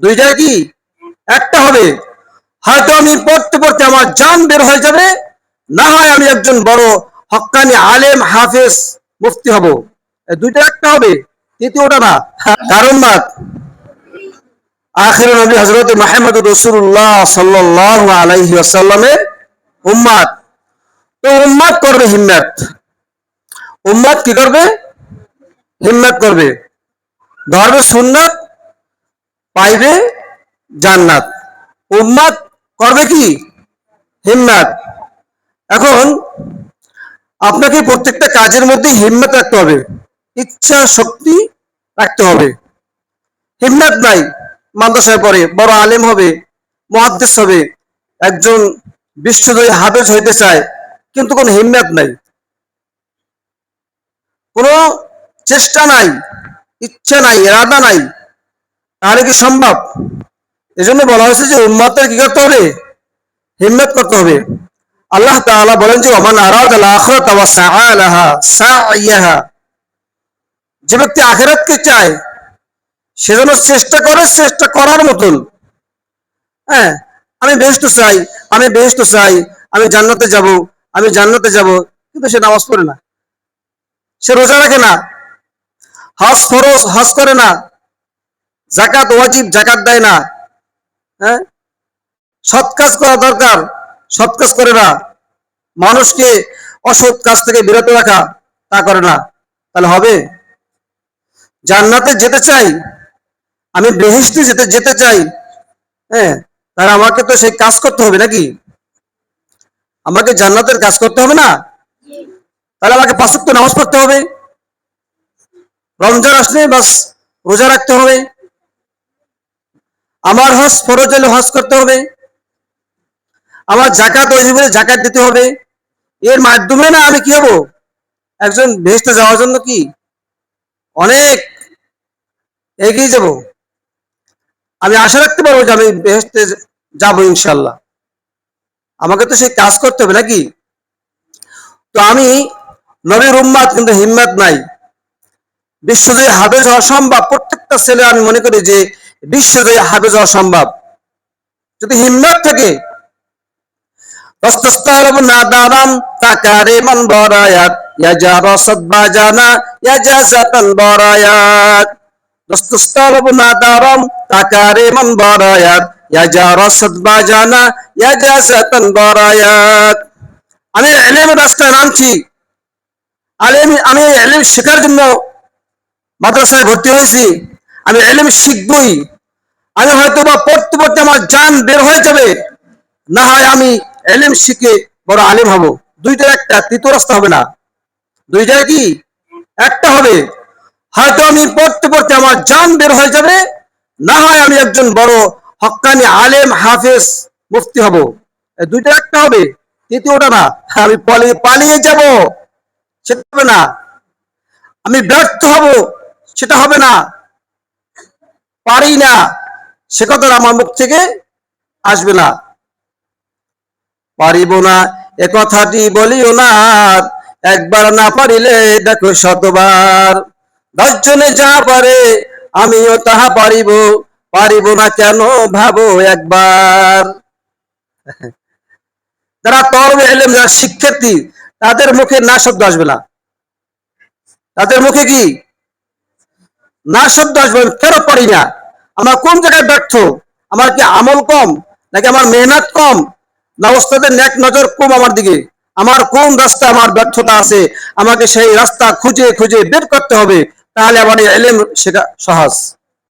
দুইটাই কি একটা হবে? হয়তো আমি পড়তে পড়তে আমার জান বের হয়ে যাবে, না হয় আমি একজন বড় হক্কানি আলেম হাফেজ মুফতি হব। দুইটা একটা হবে, তৃতীয়টা না। কারণ বাদ আখির নবী হযরত মুহাম্মদ রাসূলুল্লাহ সাল্লাল্লাহু আলাইহি ওয়াসাল্লামের উম্মত। তো উম্মত করবে হিম্মত, উম্মত কি করবে? হিম্মত করবে, ধরবে সুন্নাত, পাইবে জান্নাত। উম্মত করবে কি? হিম্মত। এখন আপনাকে প্রত্যেকটা কাজের মধ্যে হিম্মত রাখতে হবে, ইচ্ছা শক্তি রাখতে হবে। হিম্মত নাই, মাদ্রাসায় পড়ে বড় আলেম হবে, মুহাদ্দিস হবে, একজন বিশ্বজয়ী হাফেজ হইতে চায়, কিন্তু কোনো হিম্মত নাই, কোনো চেষ্টা নাই, ইচ্ছা নাই, ইরাদা নাই, তাহলে কি সম্ভব? এজন্য বলা হয়েছে যে উম্মতের কি করতে হবে? হিম্মত করতে হবে। আল্লাহ তাআলা বলেন যে ওমান আরাদাল আখিরাতা ওয়া সাআ লাহা সাইয়াহা, যে ব্যক্তি আখিরাতকে চায় সে যেন চেষ্টা করে, চেষ্টা করার মতন। হ্যাঁ, আমি বেহেশত চাই, আমি বেহেশত চাই, আমি জান্নাতে যাব, আমি জান্নাতে যাব, কিন্তু সে নামাজ পড়ে না, সে রোজা রাখে না, হজ ফরজ হজ করে না, যাকাত ওয়াজিব যাকাত দেয় না, হ্যাঁ, সৎ কাজ করা দরকার সৎ কাজ করে না, মানুষকে অসৎ কাজ থেকে বিরত রাখা তা করে না, তাহলে হবে? জান্নাতে যেতে চাই, আমি বেহেশতে যেতে যেতে চাই, হ্যাঁ, তাহলে আমাকে তো সেই কাজ করতে হবে নাকি? আমাকে জান্নাতের কাজ করতে হবে না? তাহলে আমাকে পাঁচ ওয়াক্ত নামাজ পড়তে হবে, রমজান আসলে বাস রোজা রাখতে হবে, আমার হজ ফরজ হলে হজ করতে হবে, আমার যাকাত ওয়াজিব হলে যাকাত দিতে হবে। এর মাধ্যমে না আমি কি হব? একজন বেহেশতে যাওয়ার জন্য কি অনেক এগিয়ে যাব। আমি আশা রাখতে পারবো যে আমি বেহেশতে যাবো ইনশাল্লাহ। আমাকে তো সেই কাজ করতে হবে নাকি? তো আমি নবীর উম্মত, কিন্তু হিম্মত নাই, বিশ্বজয়ী হাফেজ হওয়া সম্ভব। প্রত্যেকটা ছেলে আমি মনে করি যে বিশ্বজয়ী হাফেজ হওয়া সম্ভব যদি হিম্মত থাকে। واستسقى نادرا تكاريما برايات يجار صدباجانا يجازة برايات واستسقى نادرا تكاريما برايات يجار صدباجانا يجازة برايات। আমি ইলমের রাস্তায় নামছি, আমি ইলম শেখার জন্য মাদ্রাসায় ভর্তি হয়েছি, আমি ইলম শিখবই। আমি হয়তো বা পড়তে পড়তে আমার জান বের হয়ে যাবে, না হয় আমি ইলম শিখে বড় আলেম হব। দুইটার একটা, তৃতীয় রাস্তা হবে না। দুইটার কি একটা হবে? হয়তো আমি পড়তে পড়তে আমার জান বের হয়ে যাবে, না হয় আমি একজন বড় হক্কানি আলেম হাফেজ মুফতি হব। দুইটা একটা হবে, তৃতীয়টা না। আমি পালিয়ে যাব, সেটা হবে না। আমি ব্যর্থ হব, সেটা হবে না। পারি না, সে কথা আমার মুখ থেকে আসবে না। পারিব না এ কথাটি বলিও না, একবার না পারিলে দেখো শতবার। 10 জনে যা পারে আমিও তাহা পারিব, পারিব না কেন ভাবো একবার। যারা তলবে ইলম, যারা শিক্ষার্থী, তাদের মুখে না শব্দ আসবে না। তাদের মুখে কি না শব্দ আসবে? কেন পারি না? আমার কোন জায়গায় ব্যর্থ? আমার কি আমল কম, নাকি আমার মেহনত কম, না ওস্তাদের নেক নজর কম আমার দিকে? আমার কোন রাস্তা আমার ব্যর্থতা আছে? আমাকে সেই রাস্তা খুঁজে খুঁজে বের করতে হবে, তাহলে আমার ইলম শেখা সহজ।